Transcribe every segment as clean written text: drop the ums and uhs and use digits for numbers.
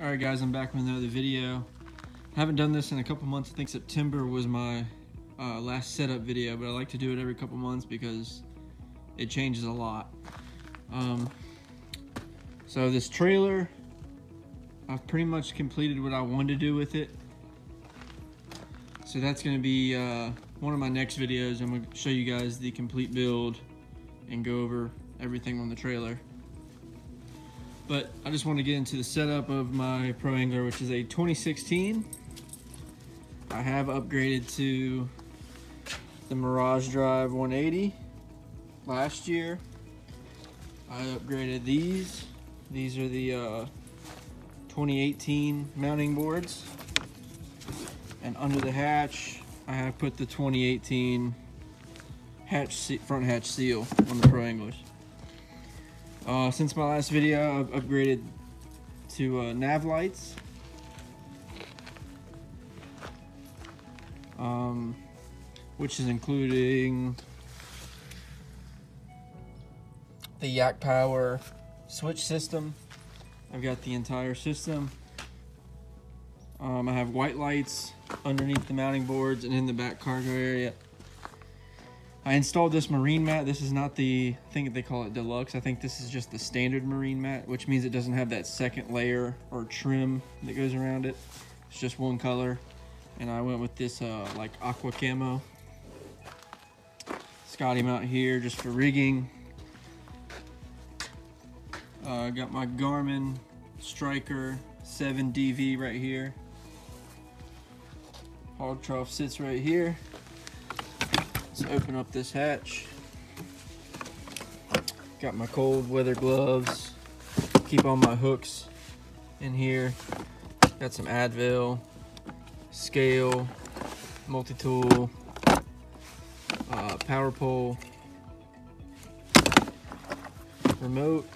Alright guys, I'm back with another video. I haven't done this in a couple months. I think September was my last setup video, but I like to do it every couple months because it changes a lot. So this trailer, I've pretty much completed what I wanted to do with it. So that's going to be one of my next videos. I'm going to show you guys the complete build and go over everything on the trailer. But I just want to get into the setup of my Pro Angler, which is a 2016. I have upgraded to the Mirage Drive 180 last year. I upgraded these. These are the 2018 mounting boards. And under the hatch, I have put the 2018 front hatch seal on the Pro Anglers. Since my last video, I've upgraded to nav lights. Which is including the Yak Power switch system. I've got the entire system. I have white lights underneath the mounting boards and in the back cargo area. I installed this marine mat. This is not the, I think they call it deluxe. I think this is just the standard marine mat, which means it doesn't have that second layer or trim that goes around it. It's just one color. And I went with this like aqua camo. Scotty mount here just for rigging. Got my Garmin Striker 7 DV right here. Hog trough sits right here. Let's open up this hatch. Got my cold weather gloves. Keep all my hooks in here. Got some Advil, scale, multi-tool, power pole, remote.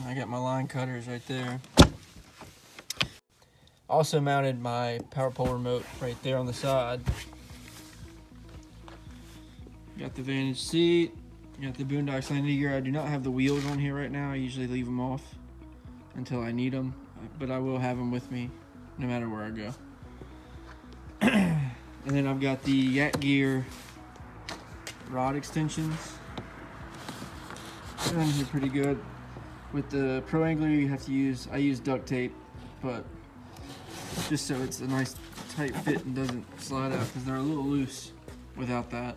I got my line cutters right there. Also mounted my power pole remote right there on the side. Got the Vantage seat, got the Boondocks landing gear. I do not have the wheels on here right now. I usually leave them off until I need them, but I will have them with me no matter where I go. And then I've got the Yak Gear rod extensions. They're in here pretty good. With the Pro Angler, you have to use, I use duct tape, but just so it's a nice tight fit and doesn't slide out, because they're a little loose without that.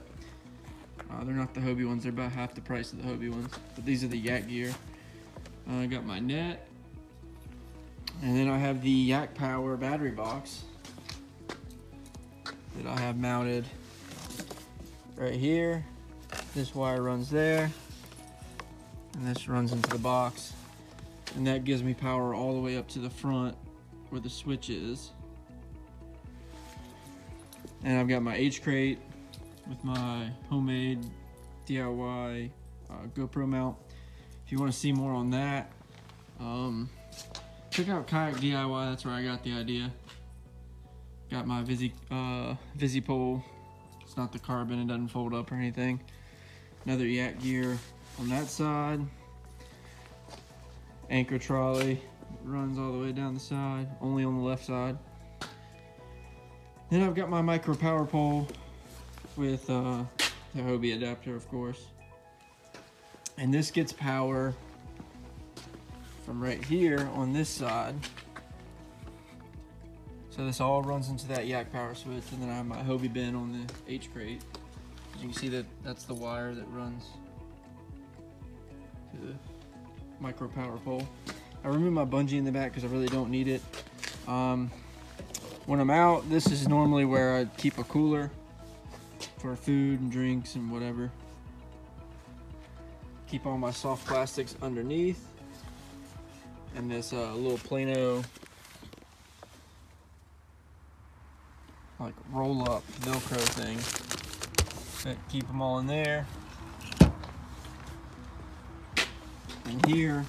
They're not the Hobie ones, they're about half the price of the Hobie ones. But these are the Yak Gear. I got my net. And then I have the Yak Power Battery Box that I have mounted right here. This wire runs there. And this runs into the box. And that gives me power all the way up to the front where the switch is. And I've got my H-crate with my homemade DIY GoPro mount. If you want to see more on that, check out Kayak DIY. That's where I got the idea. Got my Visi pole. It's not the carbon, it doesn't fold up or anything. Another Yak Gear on that side. Anchor trolley runs all the way down the side, only on the left side. Then I've got my micro power pole with the Hobie adapter, of course. And this gets power from right here on this side. So this all runs into that Yak Power switch, and then I have my Hobie bin on the H-crate. As you can see, that's the wire that runs to the micro power pole. I removed my bungee in the back because I really don't need it. When I'm out, this is normally where I keep a cooler for food and drinks and whatever. Keep all my soft plastics underneath. And this little Plano like roll up Velcro thing. Keep them all in there. And here,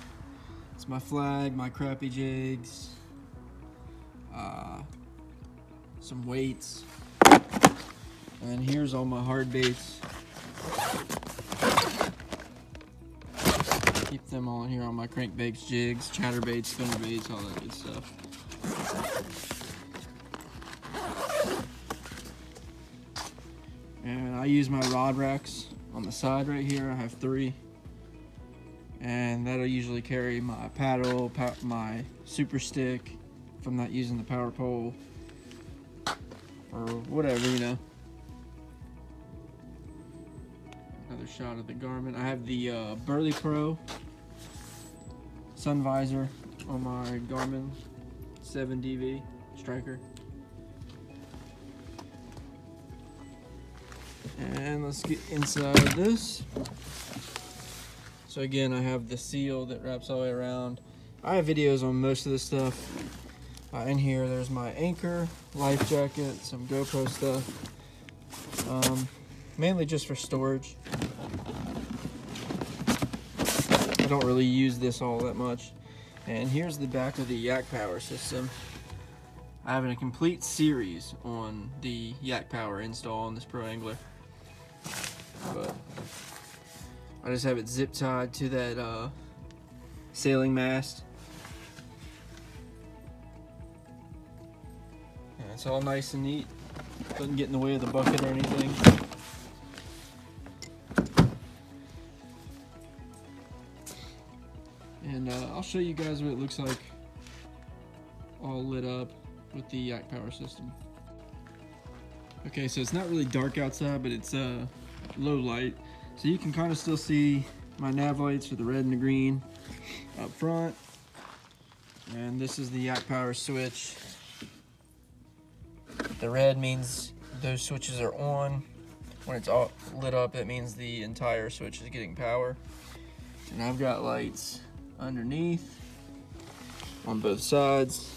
it's my flag, my crappie jigs, some weights. And then here's all my hard baits. Keep them all in here on my crankbaits, jigs, chatterbaits, spinnerbaits, all that good stuff. And I use my rod racks on the side right here. I have 3. And that'll usually carry my paddle, my super stick, if I'm not using the power pole, or whatever, you know. Another shot of the Garmin. I have the Burley Pro sun visor on my Garmin 7DV Striker. And let's get inside of this. So again, I have the seal that wraps all the way around. I have videos on most of this stuff. In here, there's my anchor, life jacket, some GoPro stuff. Mainly just for storage. I don't really use this all that much. And here's the back of the Yak Power system. I have a complete series on the Yak Power install on this Pro Angler. But I just have it zip tied to that sailing mast. And it's all nice and neat. Doesn't get in the way of the bucket or anything. And I'll show you guys what it looks like all lit up with the Yak Power system. Okay, so it's not really dark outside, but it's low light. So you can kind of still see my nav lights for the red and the green up front. And this is the Yak Power switch. The red means those switches are on. When it's all lit up, it means the entire switch is getting power. And I've got lights underneath on both sides.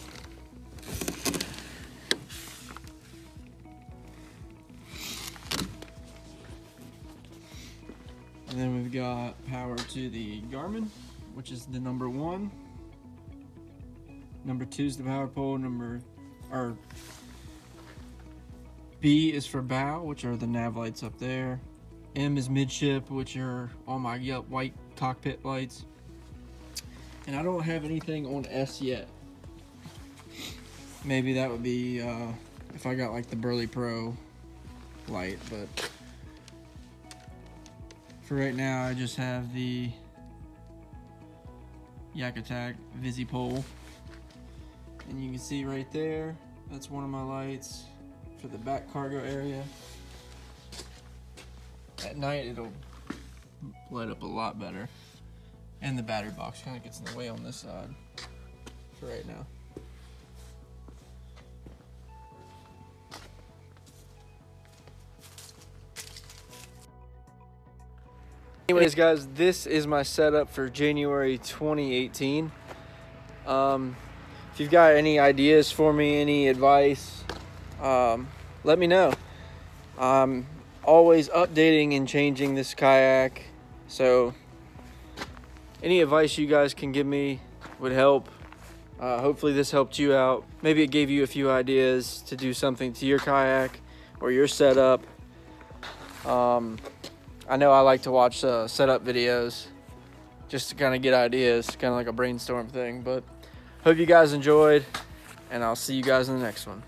And then we've got power to the Garmin, which is the number 1. Number 2 is the power pole. B is for bow, which are the nav lights up there. M is midship, which are all my white cockpit lights. And I don't have anything on S yet. Maybe that would be if I got like the Burley Pro light, but for right now I just have the Yak Attack Visi pole. And you can see right there, that's one of my lights for the back cargo area. At night it'll light up a lot better. And the battery box kind of gets in the way on this side for right now. Anyways guys, this is my setup for January 2018. If you've got any ideas for me, any advice, let me know. I'm always updating and changing this kayak, so any advice you guys can give me would help. Hopefully this helped you out. Maybe it gave you a few ideas to do something to your kayak or your setup. I know I like to watch setup videos just to kind of get ideas, kind of like a brainstorm thing. But hope you guys enjoyed, and I'll see you guys in the next one.